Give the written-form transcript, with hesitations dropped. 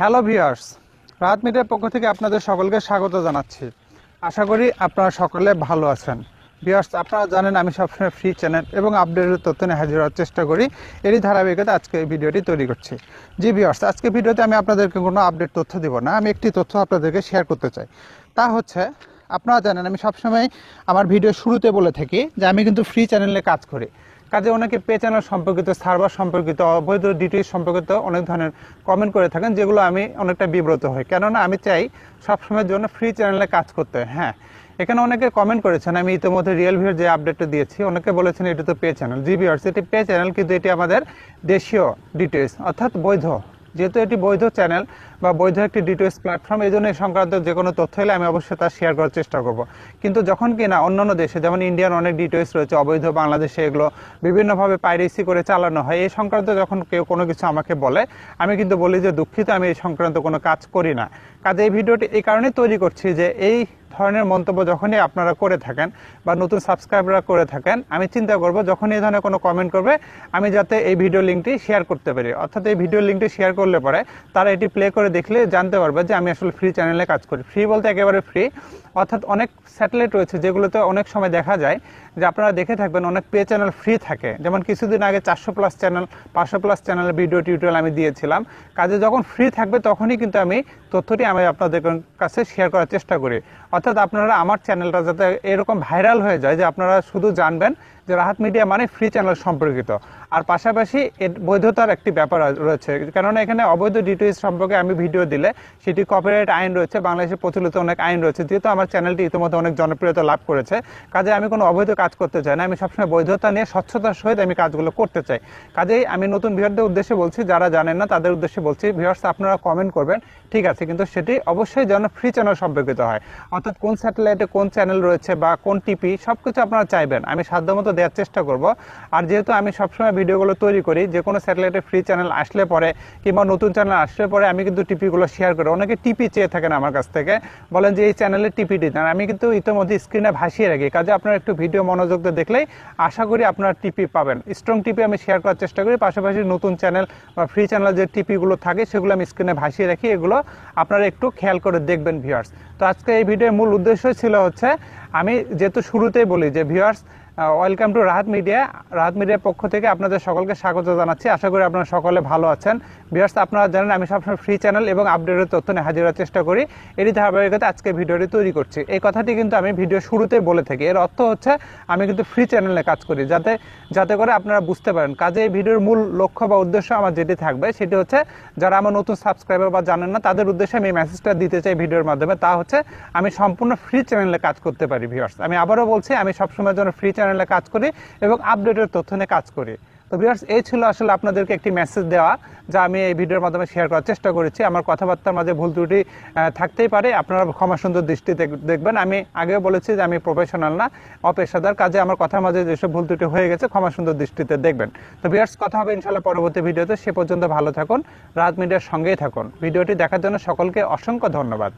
Hello viewers, Rahat মিডিয়ার পক্ষ থেকে আপনাদের সকলকে স্বাগত জানাচ্ছি। আশা করি আপনারা সকলে ভালো আছেন। ভিউয়ার্স, আপনারা জানেন আমি সবসময় ফ্রি চ্যানেল এবং আপডেটের তথ্য নিয়ে হাজির হওয়ার চেষ্টা করি। এরই ধারাবাহিকতা আজকে এই ভিডিওটি তৈরি করছি। জি ভিউয়ার্স, আজকে ভিডিওতে আমি আপনাদেরকে কোনো আপডেট তথ্য দিব না, আমি একটি তথ্য আপনাদেরকে শেয়ার করতে চাই। তা হচ্ছে, আপনারা জানেন আমি সবসময় আমার ভিডিও শুরুতে বলে থাকি যে আমি কিন্তু ফ্রি চ্যানেলে কাজ করি। কাজে অনেকে পে চ্যানেল সম্পর্কিত, সার্ভার সম্পর্কিত, অবৈধ ডিটেইলস সম্পর্কিত অনেক ধরনের কমেন্ট করে থাকেন, যেগুলো আমি অনেকটা বিব্রত হই। কেননা আমি চাই সবসময়ের জন্য ফ্রি চ্যানেলে কাজ করতে। হ্যাঁ, এখানে অনেকে কমেন্ট করেছেন, আমি ইতিমধ্যে রিয়েল ভিউর যে আপডেটটা দিয়েছি, অনেকে বলেছেন এটা তো পে চ্যানেল। জি ভিউয়ার্স, এটি পে চ্যানেল, কিন্তু এটি আমাদের দেশীয় ডিটেইলস, অর্থাৎ বৈধ। যেহেতু এটি বৈধ চ্যানেল বা বৈধ একটি ডিটেইলস প্ল্যাটফর্ম, এই জন্য এই সংক্রান্ত যে কোনো তথ্য হলে আমি অবশ্যই তা শেয়ার করার চেষ্টা করব। কিন্তু যখন কিনা অন্যান্য দেশে, যেমন ইন্ডিয়ান অনেক ডিটেইলস রয়েছে অবৈধ, বাংলাদেশে এগুলো বিভিন্নভাবে পাইরেসি করে চালানো হয়, এই সংক্রান্ত যখন কেউ কোনো কিছু আমাকে বলে, আমি কিন্তু বলি যে দুঃখিত, আমি এই সংক্রান্ত কোনো কাজ করি না। কাজে এই ভিডিওটি এই কারণে তৈরি করছি যে এই ধরনের মন্তব্য যখনই আপনারা করে থাকেন বা নতুন সাবস্ক্রাইবাররা করে থাকেন, আমি চিন্তা করব যখন এই ধরনের কোনো কমেন্ট করবে, আমি যাতে এই ভিডিও লিঙ্কটি শেয়ার করতে পারি। অর্থাৎ এই ভিডিও লিঙ্কটি শেয়ার করলে পরে তারা এটি প্লে করে দেখলে জানতে পারবে যে আমি আসলে ফ্রি চ্যানেলে কাজ করি। ফ্রি বলতে একেবারে ফ্রি, অর্থাৎ অনেক স্যাটেলাইট রয়েছে যেগুলোতে অনেক সময় দেখা যায় যে আপনারা দেখে থাকবেন অনেক পে চ্যানেল ফ্রি থাকে। যেমন কিছুদিন আগে 400+ চ্যানেল, 500+ চ্যানেলের ভিডিও টিউটোরিয়াল আমি দিয়েছিলাম। কাজে যখন ফ্রি থাকবে তখনই কিন্তু আমি তথ্যটি আমি আপনাদের কাছে শেয়ার করার চেষ্টা করি। অর্থাৎ আপনারা আমার চ্যানেলটা যাতে এরকম ভাইরাল হয়ে যায় যে আপনারা শুধু জানবেন যে রাহাত মিডিয়া মানে ফ্রি চ্যানেল সম্পর্কিত, আর পাশাপাশি এর বৈধতার একটি ব্যাপার রয়েছে। কেননা এখানে অবৈধ ডিটেইলস সম্পর্কে আমি ভিডিও দিলে সেটি কপিরাইট আইন রয়েছে, বাংলাদেশে প্রচলিত অনেক আইন রয়েছে। যেহেতু আমার চ্যানেলটি ইতিমধ্যে অনেক জনপ্রিয়তা লাভ করেছে, কাজে আমি কোনো অবৈধ কাজ করতে চাই না। আমি সবসময় বৈধতা নিয়ে স্বচ্ছতার সহিত আমি কাজগুলো করতে চাই। কাজেই আমি নতুন ভিউয়ারদের উদ্দেশ্যে বলছি, যারা জানেন না তাদের উদ্দেশ্যে বলছি, ভিউয়ার্স আপনারা কমেন্ট করবেন, ঠিক আছে, কিন্তু সেটি অবশ্যই যেন ফ্রি চ্যানেল সম্পর্কিত হয়। অর্থাৎ কোন স্যাটেলাইটে কোন চ্যানেল রয়েছে বা কোন টিপি, সব কিছু আপনারা চাইবেন, আমি সাধ্যমতো দেওয়ার চেষ্টা করব। আর যেহেতু আমি সবসময় ভিডিওগুলো তৈরি করি, যে কোনো স্যাটেলাইটে ফ্রি চ্যানেল আসলে পরে কিংবা নতুন চ্যানেল আসলে পরে আমি কিন্তু টিপিগুলো শেয়ার করি। অনেকে টিপি চেয়ে থাকেন আমার কাছ থেকে, বলেন যে এই চ্যানেলের টিপিটি দেন, আমি কিন্তু ইতিমধ্যে স্ক্রিনে ভাসিয়ে রাখি। কাজে আপনারা একটু ভিডিও মনোযোগ দিয়ে দেখলেই আশা করি আপনারা টিপি পাবেন। স্ট্রং টিপি আমি শেয়ার করার চেষ্টা করি, পাশাপাশি নতুন চ্যানেল বা ফ্রি চ্যানেল যে টিপিগুলো থাকে সেগুলো আমি স্ক্রিনে ভাসিয়ে রাখি। এগুলো আপনারা একটু খেয়াল করে দেখবেন ভিউয়ার্স। তো আজকে এই ভিডিওর মূল উদ্দেশ্য ছিল হচ্ছে, আমি যেহেতু শুরুতেই বলি যে viewers, welcome to Rahat media. Rahat মিডিয়ার পক্ষ থেকে আপনাদের সকলকে স্বাগত জানাচ্ছি। আশা করি আপনারা সকলে ভালো আছেন। ভিউয়ার্স, আপনারা জানেন আমি সবসময় ফ্রি চ্যানেল এবং আপডেটের তথ্য নিয়ে হাজির হওয়ার চেষ্টা করি। এরই ধারাবাহিকতা আজকে ভিডিওটি তৈরি করছি। এই কথাটি কিন্তু আমি ভিডিও শুরুতেই বলে থাকি। এর অর্থ হচ্ছে আমি কিন্তু ফ্রি চ্যানেলে কাজ করি, যাতে করে আপনারা বুঝতে পারেন। কাজে এই ভিডিওর মূল লক্ষ্য বা উদ্দেশ্য আমার যেটি থাকবে সেটি হচ্ছে, যারা আমার নতুন সাবস্ক্রাইবার বা জানেন না তাদের উদ্দেশ্যে আমি মেসেজটা দিতে চাই ভিডিওর মাধ্যমে। তা হচ্ছে আমি সম্পূর্ণ ফ্রি চ্যানেলে কাজ করতে পারি। ভিউয়ার্স, আমি আবারও বলছি, আমি সবসময়ের জন্য ফ্রি চ্যানেলে কাজ করি এবং আপডেটের তথ্য নিয়ে কাজ করি। তো ভিউয়ার্স, এই ছিল আসলে আপনাদেরকে একটি মেসেজ দেওয়া, যা আমি এই ভিডিওর মাধ্যমে শেয়ার করার চেষ্টা করেছি। আমার কথাবার্তার মাঝে ভুল ত্রুটি থাকতেই পারে, আপনারা ক্ষমা সুন্দর দৃষ্টিতে দেখবেন। আমি আগেও বলেছি যে আমি প্রফেশনাল না, অপেশাদার। কাজে আমার কথার মাঝে যেসব ভুল ত্রুটি হয়ে গেছে ক্ষমা সুন্দর দৃষ্টিতে দেখবেন। তো ভিউয়ার্স, কথা হবে ইনশাআল্লাহ পরবর্তী ভিডিওতে। সে পর্যন্ত ভালো থাকুন, রাহাত মিডিয়ার সঙ্গেই থাকুন। ভিডিওটি দেখার জন্য সকলকে অসংখ্য ধন্যবাদ।